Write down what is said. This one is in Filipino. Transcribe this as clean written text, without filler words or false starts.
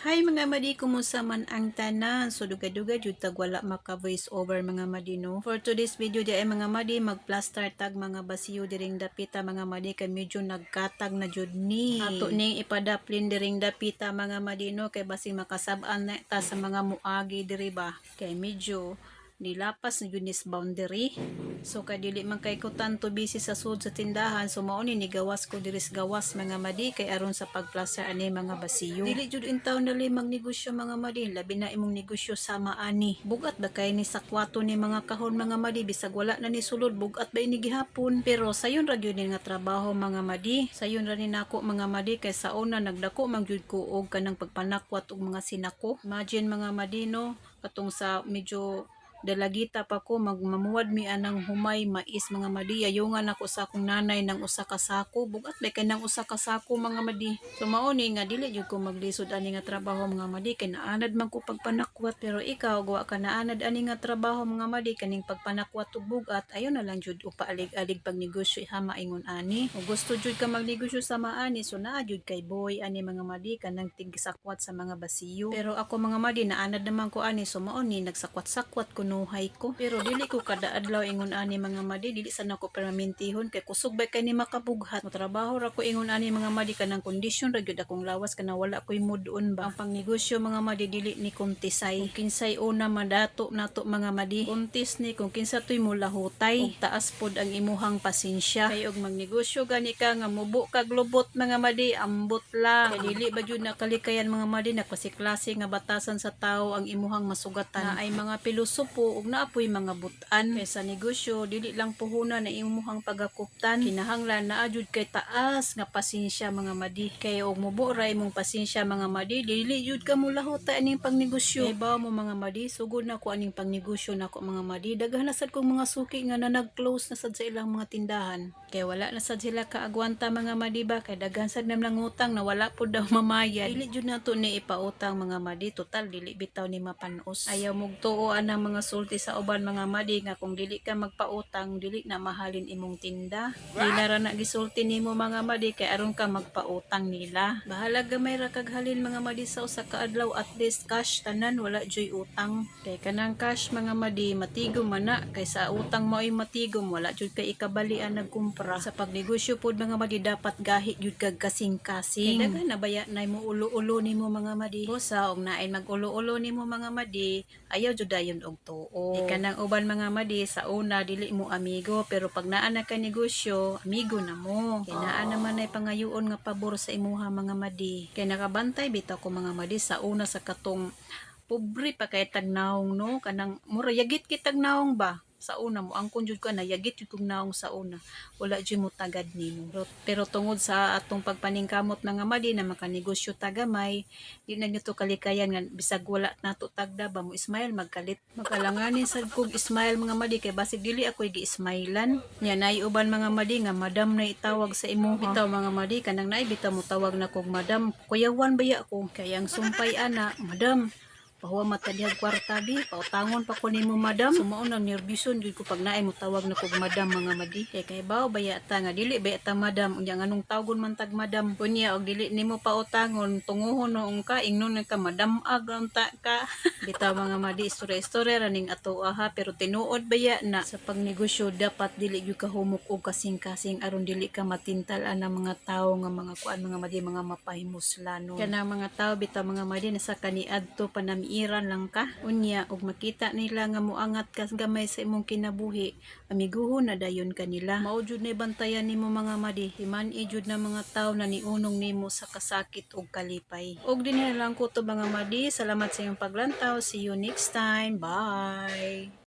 Hi mga madi, kumusta man ang tanan? So dugay-dugay jud tag wala maka voice over mga madi no. For today's video di ay mga madi mag-plaster tag mga basiyo diring dapita mga madi kay medyo nagkatag na jud ni. Ato ning ipadaplin diring dapita mga madi no kay basing makasab-an na ta sa mga muagi diri ba. Kay medyo nilapas na Yunis boundary. So kay dili man kay ko tanto busy sa sud sa tindahan, so mao ni gawas ko diris gawas mga madi kay aron sa pagplaster ani mga basiyo. Dili jud intaw nali magnegosyo mga madi, labi na imong negosyo sama ani. Bugat ba kay ni sa kwarto ni mga kahon mga madi bisag wala na ni sulod, bugat ba ini gihapon. Pero sayon ra gyud nga trabaho mga madi. Sayon ra ni nako mga madi kay sa una nagdako man gyud ko og kanang pagpanakwat og mga sinako. Imagine mga madi no, katong sa medyo dalagita pa ko magmamuwad mi anang humay mais mga madi, ayungan ako sa akong nanay ng usa ka sako, bugat ba kay nang usa ka sako mga madi. So mao ni nga dili jud ko maglisod ani nga trabaho mga madi kay naanad man ko pagpanakwat. Pero ikaw wa ka naanad ani nga trabaho mga madi kaning pagpanakwat ug bugat, ayo na lang jud upaalig-alig pag negosyo ihama ingon ani. Ug gusto jud ka magnegosyo sa maani, so naa jud kay boy ani mga madi kanang tigsakwat sa mga basiyo. Pero ako mga madi naanad naman ko ani, so mao ni nagsakwat-sakwat ko nuhay ko. Pero dili ko kada adlaw ingon ani mga madi, dili sana ko permintihon kay kusog ba kay ni makabughat. Trabaho ra ko ingon ani mga madi kanang kondisyon ra gyud akong lawas kana wala koy mood-on ba. Ang pangnegosyo mga madi dili ni kontisay. Kung kinsay una madato nato mga madi, kontis ni kung kinsa toy mulahutay. Ug taas pod ang imuhang pasensya. Kay og magnegosyo gani ka nga mubo kag lubot mga madi, ambot lang. Kay dili ba jud nakalikayan mga madi na klase-klase nga batasan sa tawo ang imuhang masugatan. Na ay mga pilosopo ug naapoy mga butan. Kay sa negosyo dili lang puhunan na imuhang pagakuptan, kinahanglan naa jud kay taas nga pasensya mga madi. Kay og mubo ra imong pasensya mga madi, dili jud ka mulahota aning pangnegosyo. Kay bawo mo mga madi, sugod na ko aning pangnegosyo nako mga madi, daghan na sad kong mga suki nga na nag-close na sad sa ilang mga tindahan. Kay wala na sad sila kaagwanta mga madi ba, kay daghan sad nam lang utang na wala pud daw mamayad. Dili jud nato ni ipautang mga madi, total dili bitaw ni mapanos. Ayaw mog tuo anang mga sulti sa uban mga madi nga kung dili ka magpautang dili na mahalin imong tinda. Dili ra na gisulti nimo mga madi kay aron ka magpautang nila. Bahala gamay ra kag halin mga madi sa usa ka adlaw, at least cash tanan, wala joy utang. Kay kanang cash mga madi matigom man na, kay sa utang mao'y matigom wala jud kay ikabalian nagkumpra. Sa pagnegosyo pod mga madi dapat gahi jud kag kasing-kasing. Kay daghan na baya na mo ulo-ulo nimo mga madi. Bosa og naay mag-ulo-ulo nimo mga madi, ayaw jud dayon og tuo. Kanang uban mga madi sa una dili mo amigo, pero pag naa na ka negosyo, amigo na mo. Kay naa naman ay pangayoon nga pabor sa imuha mga madi. Kay nakabantay bitaw ko mga madi sa una sa katong pobre pa kay tagnaong no, kanang mura yagit kitag naong ba. Sa una mo angkon jud ka na yagit jud kog naong sa una, wala jud mo tagad nimo. Pero tungod sa atong pagpaningkamot mga madi na makanegosyo tagamay, di na nito kalikayan nga bisag wala nato tagda ba mo smile magkalit. Makalanganin sad kog smile mga madi kay basig dili ako gi-smilean. Nya nay uban mga madi nga madam na itawag sa imuha. Bitaw mga madi kanang nay bitaw mo tawag na kog madam, kuyawan baya ko kay ang sumpay ana, madam pahuwa mata diha kwarta bi, pautangon pa ko nimo madam. Sumao nang nerbyuson jud ko pag naay mo tawag na kog madam mga madi. Kay bawo baya ta nga dili baya ta madam, unya nganong tawgon man tag madam. Kunya og dili nimo pautangon tunguhon noong ka ingnon ka madam ag ta ka. Bitaw mga madi, istorya ra ning ato ha, pero tinuod baya na sa pagnegosyo dapat dili gyud ka humok og kasing-kasing aron dili ka matintal ana mga tawo nga mga kuan mga madi, mga mapahimuslano. Kana mga tawo bitaw mga madi nasa kaniadto panamiiran lang ka. Unya og makita nila nga moangat ka gamay sa imong kinabuhi, amiguhon na dayon kanila. Mao jud na bantayan nimo mga madi, himan-i jud na mga tawo na niunong nimo sa kasakit ug kalipay. Og dinhi lang ko to mga madi, salamat sa iyong paglantaw. See you next time. Bye.